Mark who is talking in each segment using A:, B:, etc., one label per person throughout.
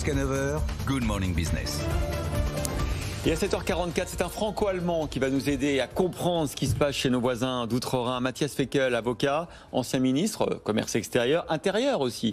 A: Jusqu'à 9h, Good Morning Business.
B: Et à 7h44, c'est un franco-allemand qui va nous aider à comprendre ce qui se passe chez nos voisins d'outre-Rhin. Mathias Fekl, avocat, ancien ministre, commerce extérieur, intérieur aussi.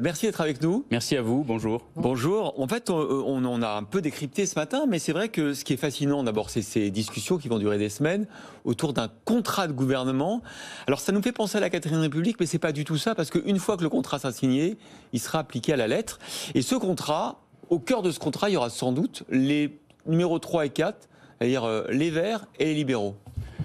B: Merci d'être avec nous.
C: Merci à vous, bonjour.
B: Bonjour. En fait, on en a un peu décrypté ce matin, mais c'est vrai que ce qui est fascinant, d'abord, c'est ces discussions qui vont durer des semaines autour d'un contrat de gouvernement. Alors, ça nous fait penser à la 4ème République, mais c'est pas du tout ça, parce qu'une fois que le contrat sera signé, il sera appliqué à la lettre. Et ce contrat, au cœur de ce contrat, il y aura sans doute les numéros 3 et 4, c'est-à-dire les Verts et les libéraux.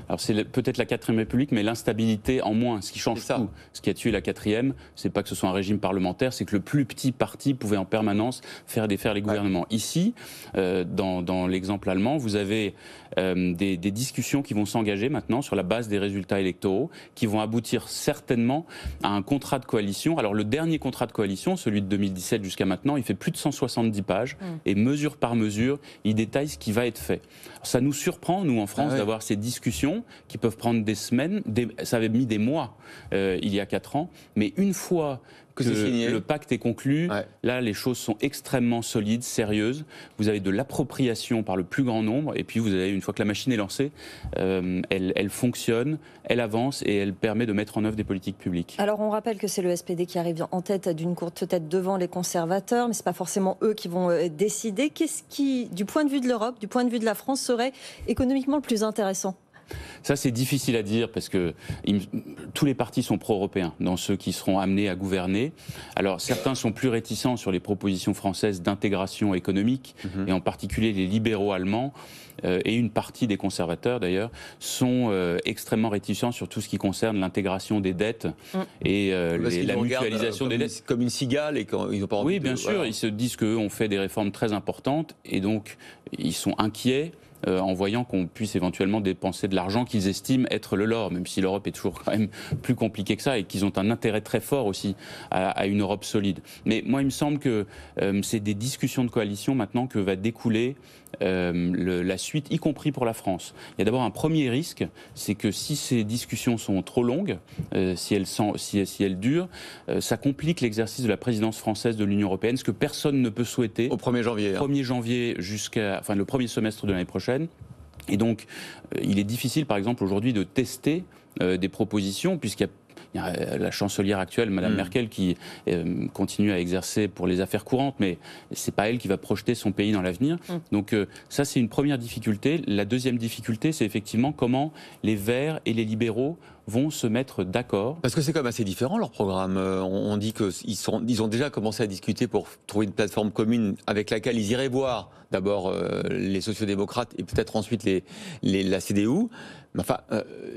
C: Alors c'est peut-être la 4ème République, mais l'instabilité en moins, ce qui change tout. Ce qui a tué la 4ème, c'est pas que ce soit un régime parlementaire, c'est que le plus petit parti pouvait en permanence faire défaire les gouvernements. Ouais. Ici, dans l'exemple allemand, vous avez des discussions qui vont s'engager maintenant sur la base des résultats électoraux, qui vont aboutir certainement à un contrat de coalition. Alors le dernier contrat de coalition, celui de 2017 jusqu'à maintenant, il fait plus de 170 pages, et mesure par mesure, il détaille ce qui va être fait. Alors, ça nous surprend, nous en France, d'avoir ces discussions qui peuvent prendre des semaines, ça avait mis des mois il y a 4 ans, mais une fois que le pacte est conclu, là les choses sont extrêmement solides, sérieuses, vous avez de l'appropriation par le plus grand nombre, et puis vous avez, une fois que la machine est lancée, elle fonctionne, elle avance et elle permet de mettre en œuvre des politiques publiques.
D: Alors on rappelle que c'est le SPD qui arrive en tête d'une courte tête devant les conservateurs, mais ce n'est pas forcément eux qui vont décider. Qu'est-ce qui, du point de vue de l'Europe, du point de vue de la France, serait économiquement le plus intéressant ?
C: Ça, c'est difficile à dire parce que tous les partis sont pro-européens dans ceux qui seront amenés à gouverner. Alors, certains sont plus réticents sur les propositions françaises d'intégration économique, et en particulier les libéraux allemands, et une partie des conservateurs d'ailleurs, sont extrêmement réticents sur tout ce qui concerne l'intégration des dettes et la mutualisation des dettes.
B: Comme une cigale, et ils n'ont pas envie
C: de... Oui, bien sûr, ils se disent qu'eux ont fait des réformes très importantes, et donc ils sont inquiets en voyant qu'on puisse éventuellement dépenser de l'argent qu'ils estiment être le leur, même si l'Europe est toujours quand même plus compliquée que ça et qu'ils ont un intérêt très fort aussi à une Europe solide. Mais moi, il me semble que c'est des discussions de coalition maintenant que va découler la suite, y compris pour la France. Il y a d'abord un premier risque, c'est que si ces discussions sont trop longues, si elles durent, ça complique l'exercice de la présidence française de l'Union européenne, ce que personne ne peut souhaiter.
B: Au 1er janvier.
C: 1er janvier jusqu'à le premier semestre de l'année prochaine. Et donc, il est difficile, par exemple, aujourd'hui, de tester des propositions, puisqu'il y a la chancelière actuelle, Mme Merkel, qui continue à exercer pour les affaires courantes, mais ce n'est pas elle qui va projeter son pays dans l'avenir. Donc ça, c'est une première difficulté. La deuxième difficulté, c'est effectivement comment les Verts et les libéraux vont se mettre d'accord.
B: Parce que c'est quand même assez différent leur programme. On dit qu'ils ont déjà commencé à discuter pour trouver une plateforme commune avec laquelle ils iraient voir d'abord les sociodémocrates et peut-être ensuite la CDU. Mais enfin,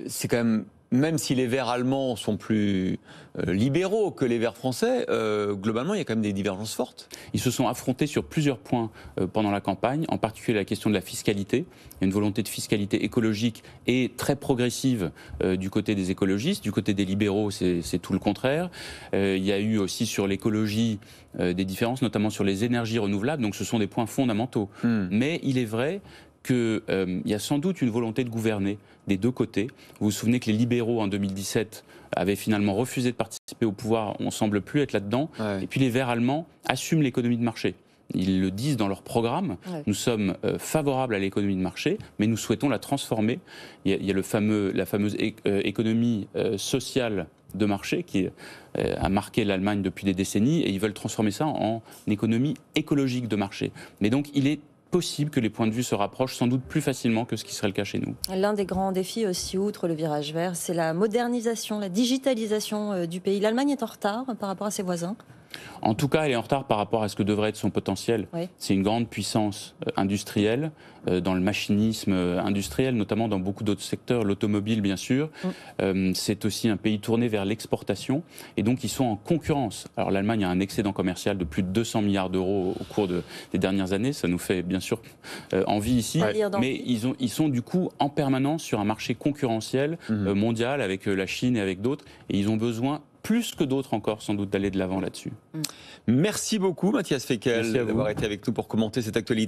B: c'est quand même si les Verts allemands sont plus libéraux que les Verts français, globalement, il y a quand même des divergences fortes.
C: Ils se sont affrontés sur plusieurs points pendant la campagne, en particulier la question de la fiscalité. Il y a une volonté de fiscalité écologique et très progressive du côté des écologistes. Du côté des libéraux, c'est tout le contraire. Il y a eu aussi sur l'écologie des différences, notamment sur les énergies renouvelables. Donc ce sont des points fondamentaux. Mais il est vrai qu'il y a sans doute une volonté de gouverner des deux côtés. Vous vous souvenez que les libéraux, en 2017, avaient finalement refusé de participer au pouvoir. On ne semble plus être là-dedans. Et puis les Verts allemands assument l'économie de marché. Ils le disent dans leur programme. Nous sommes favorables à l'économie de marché, mais nous souhaitons la transformer. Il y a la fameuse économie sociale de marché qui a marqué l'Allemagne depuis des décennies, et ils veulent transformer ça en économie écologique de marché. Mais donc il est possible que les points de vue se rapprochent sans doute plus facilement que ce qui serait le cas chez nous.
D: L'un des grands défis aussi, outre le virage vert, c'est la modernisation, la digitalisation du pays. L'Allemagne est en retard par rapport à ses voisins ?
C: En tout cas, elle est en retard par rapport à ce que devrait être son potentiel. C'est une grande puissance industrielle, dans le machinisme industriel, notamment dans beaucoup d'autres secteurs, l'automobile bien sûr. C'est aussi un pays tourné vers l'exportation, et donc ils sont en concurrence. Alors l'Allemagne a un excédent commercial de plus de 200 milliards d'euros au cours des dernières années, ça nous fait bien sûr envie ici, mais ils sont du coup en permanence sur un marché concurrentiel mondial avec la Chine et avec d'autres, et ils ont besoin plus que d'autres encore, sans doute, d'aller de l'avant là-dessus.
B: Merci beaucoup, Mathias Fekl, d'avoir été avec nous pour commenter cette actualité.